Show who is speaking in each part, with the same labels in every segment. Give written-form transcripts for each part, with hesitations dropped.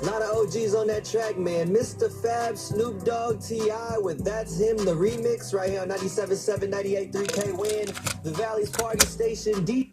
Speaker 1: A lot of OGs on that track, man. Mr. Fab, Snoop Dogg, T.I. with That's Him, the remix, right here on 97.7, 98.3 K-Win, the Valley's Party Station, D.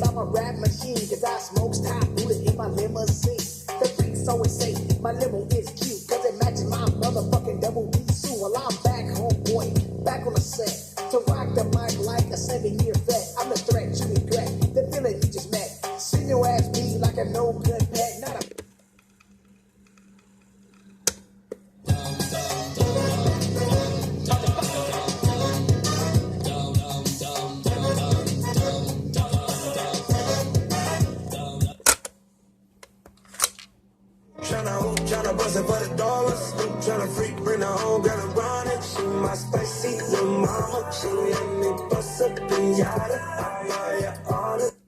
Speaker 2: I'm a rap machine, cause I smoke top bullet in my limousine. The freaks always say my limo is cute, cause it matches my motherfucking double B suit. Well, I'm back home, boy, back on the set, to rock the mic like a 7-year vet. I'm the threat you regret, the feeling you just met. Send your ass be like a no good pet, not a...
Speaker 3: Tryna bust it for the dollars. Tryna freak, bring her home, gotta run it. She my spicy little mama. She let me bust up in yada. I buy her all the